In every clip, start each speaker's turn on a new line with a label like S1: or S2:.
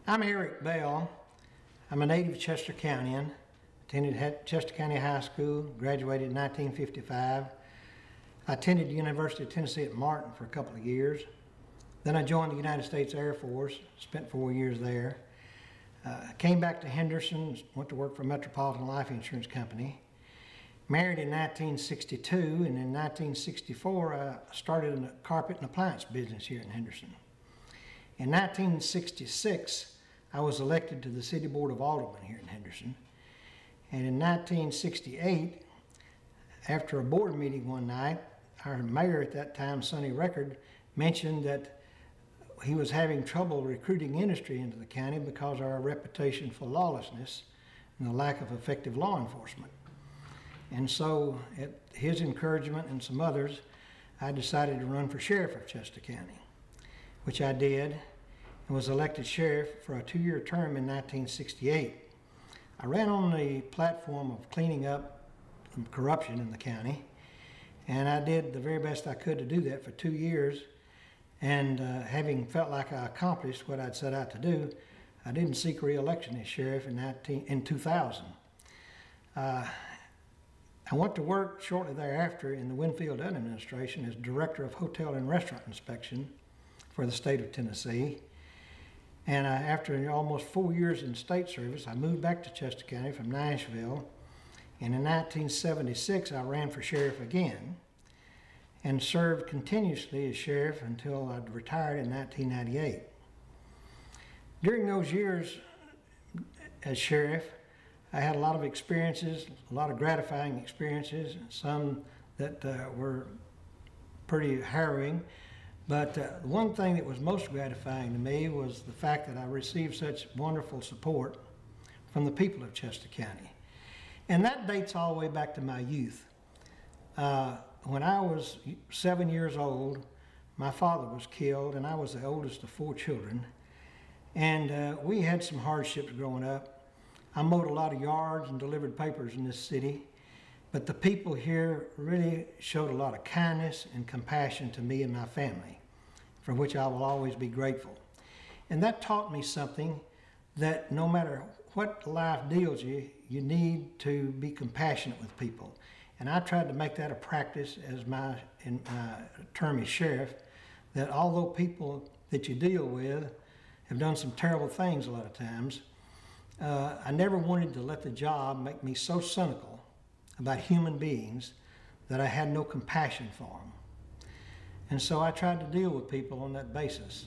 S1: I'm Eric Bell. I'm a native Chester Countian. Attended Chester County High School, graduated in 1955. I attended the University of Tennessee at Martin for a couple of years. Then I joined the United States Air Force, spent 4 years there. Came back to Henderson, went to work for Metropolitan Life Insurance Company. Married in 1962, and in 1964 I started a carpet and appliance business here in Henderson. In 1966, I was elected to the City Board of Aldermen here in Henderson. And in 1968, after a board meeting one night, our mayor at that time, Sonny Record, mentioned that he was having trouble recruiting industry into the county because of our reputation for lawlessness and the lack of effective law enforcement. And so, at his encouragement and some others, I decided to run for sheriff of Chester County, which I did, and was elected sheriff for a 2-year term in 1968. I ran on the platform of cleaning up corruption in the county, and I did the very best I could to do that for 2 years. And having felt like I accomplished what I'd set out to do, I didn't seek re-election as sheriff in 2000. I went to work shortly thereafter in the Winfield Dunn administration as Director of Hotel and Restaurant Inspection for the state of Tennessee. And after almost 4 years in state service, I moved back to Chester County from Nashville. And in 1976, I ran for sheriff again and served continuously as sheriff until I retired in 1998. During those years as sheriff, I had a lot of experiences, a lot of gratifying experiences, some that were pretty harrowing. But one thing that was most gratifying to me was the fact that I received such wonderful support from the people of Chester County. And that dates all the way back to my youth. When I was 7 years old, my father was killed, and I was the oldest of 4 children. And we had some hardships growing up. I mowed a lot of yards and delivered papers in this city, but the people here really showed a lot of kindness and compassion to me and my family, for which I will always be grateful. And that taught me something, that no matter what life deals you, you need to be compassionate with people. And I tried to make that a practice in my term as sheriff, that although people that you deal with have done some terrible things a lot of times, I never wanted to let the job make me so cynical about human beings that I had no compassion for them. And so I tried to deal with people on that basis.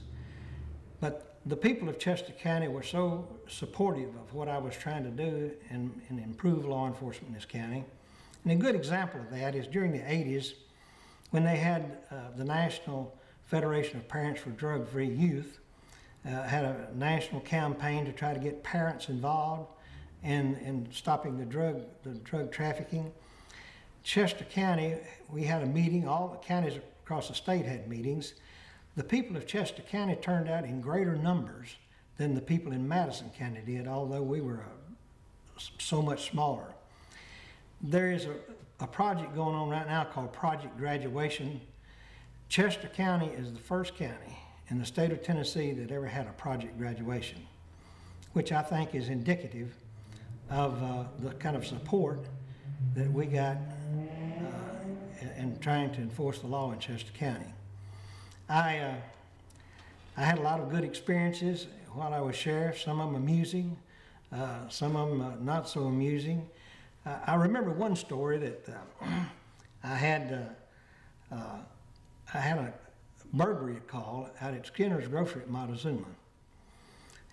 S1: But the people of Chester County were so supportive of what I was trying to do and improve law enforcement in this county. And a good example of that is during the 80s, when they had the National Federation of Parents for Drug-Free Youth, had a national campaign to try to get parents involved in stopping the drug trafficking. Chester County, we had a meeting. All the counties across the state had meetings. The people of Chester County turned out in greater numbers than the people in Madison County did, although we were so much smaller. There is a project going on right now called Project Graduation. Chester County is the first county in the state of Tennessee that ever had a project graduation, which I think is indicative of the kind of support that we got in trying to enforce the law in Chester County. I had a lot of good experiences while I was sheriff, some of them amusing, some of them not so amusing. I remember one story that I had a burglary call out at Skinner's Grocery at Montezuma.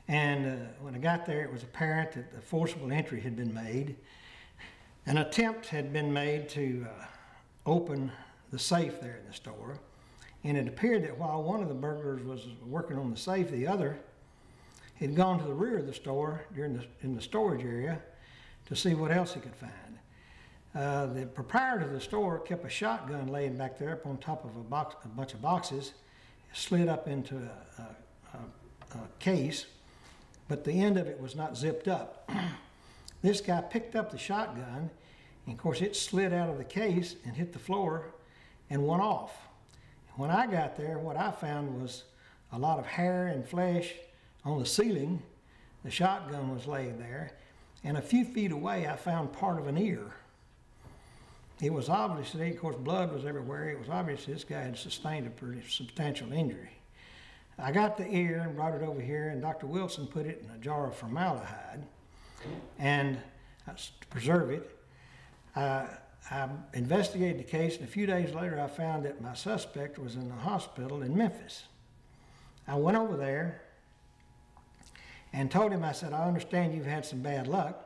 S1: And when I got there, it was apparent that the forcible entry had been made. An attempt had been made to open the safe there in the store. And it appeared that while one of the burglars was working on the safe, the other had gone to the rear of the store in the storage area to see what else he could find. The proprietor of the store kept a shotgun laying back there up on top of a bunch of boxes, slid up into a case, but the end of it was not zipped up. This guy picked up the shotgun, and of course it slid out of the case and hit the floor and went off. When I got there, what I found was a lot of hair and flesh on the ceiling The shotgun was laying there, and a few feet away I found part of an ear. It was obviously, of course, blood was everywhere. It was obvious this guy had sustained a pretty substantial injury. I got the ear and brought it over here, and Dr. Wilson put it in a jar of formaldehyde and to preserve it. I investigated the case, and a few days later I found that my suspect was in the hospital in Memphis. I went over there and told him, I said, I understand you've had some bad luck.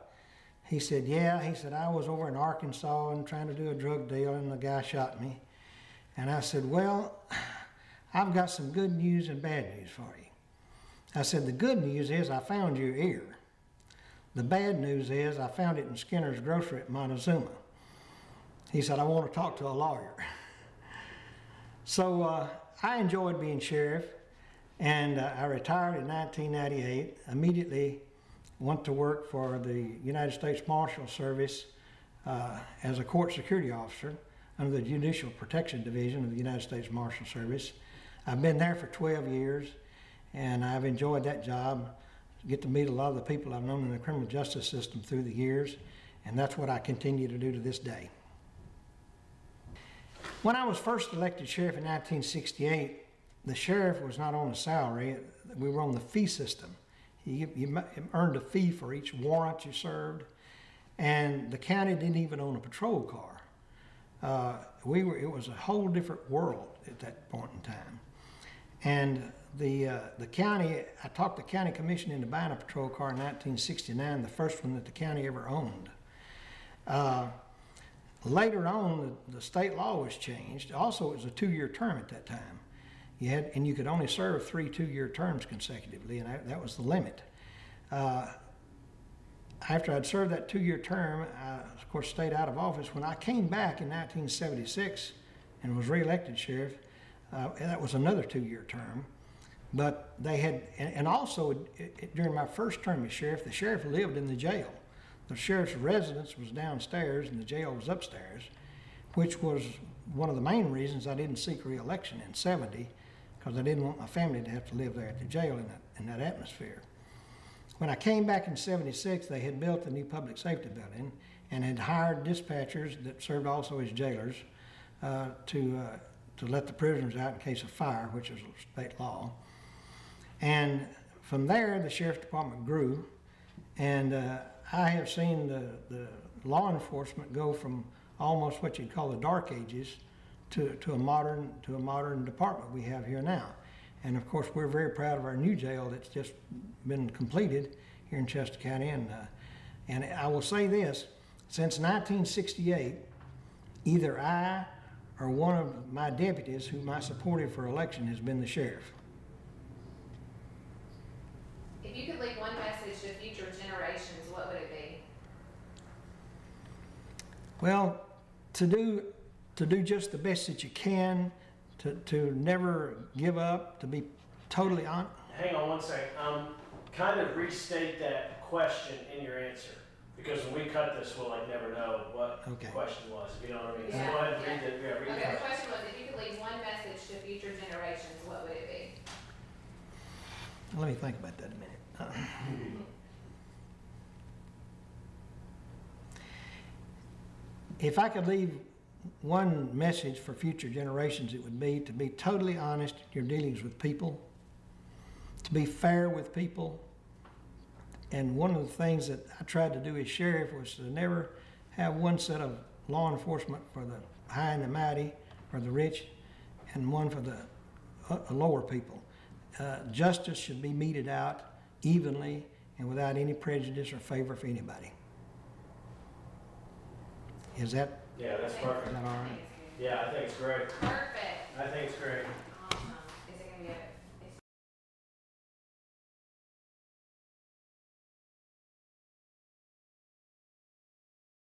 S1: He said, yeah. He said, I was over in Arkansas and trying to do a drug deal, and the guy shot me. And I said, well, I've got some good news and bad news for you. I said, the good news is I found your ear. The bad news is I found it in Skinner's grocery at Montezuma. He said, I want to talk to a lawyer. So I enjoyed being sheriff, and I retired in 1998, immediately went to work for the United States Marshal Service as a court security officer under the Judicial Protection Division of the United States Marshal Service. I've been there for 12 years, and I've enjoyed that job. Get to meet a lot of the people I've known in the criminal justice system through the years, and that's what I continue to do to this day. When I was first elected sheriff in 1968, the sheriff was not on a salary. We were on the fee system. You earned a fee for each warrant you served, and the county didn't even own a patrol car. It was a whole different world at that point in time. And the county, I talked the county commission into buying a patrol car in 1969, the first one that the county ever owned. Later on, the state law was changed. Also, it was a 2-year term at that time. You could only serve 3 2-year terms consecutively, and that was the limit. After I'd served that 2-year term, I, of course, stayed out of office. When I came back in 1976 and was reelected sheriff, that was another 2-year term. But they had, and also during my first term as sheriff, the sheriff lived in the jail. The sheriff's residence was downstairs and the jail was upstairs, which was one of the main reasons I didn't seek re-election in '70, because I didn't want my family to have to live there at the jail in that atmosphere. When I came back in '76, they had built a new public safety building and had hired dispatchers that served also as jailers to let the prisoners out in case of fire, which is state law. And from there, the sheriff's department grew, and I have seen the law enforcement go from almost what you'd call the dark ages to a modern department we have here now. And of course, we're very proud of our new jail that's just been completed here in Chester County. And I will say this, since 1968, either I or one of my deputies whom I supported for election has been the sheriff.
S2: If you could leave one message to future generations, what would it be?
S1: Well, to do just the best that you can, to never give up, to be totally on.
S3: Hang on one second. Kind of restate that question in your answer, because when we cut this, we'll never know what the question was. If you know what I mean.
S2: Yeah.
S3: So go ahead and read it.
S2: Okay, the question was, if you could leave one message to future generations, what would it be?
S1: Let me think about that a minute. If I could leave one message for future generations, it would be to be totally honest in your dealings with people, to be fair with people. And one of the things that I tried to do as sheriff was to never have one set of law enforcement for the high and the mighty, for the rich, and one for the lower people. Justice should be meted out evenly and without any prejudice or favor for anybody. Is that?
S3: Yeah, that's perfect.
S1: Is that all right?
S3: Yeah, I think it's great.
S2: Perfect.
S3: I think it's great.
S2: Awesome. Is it going to be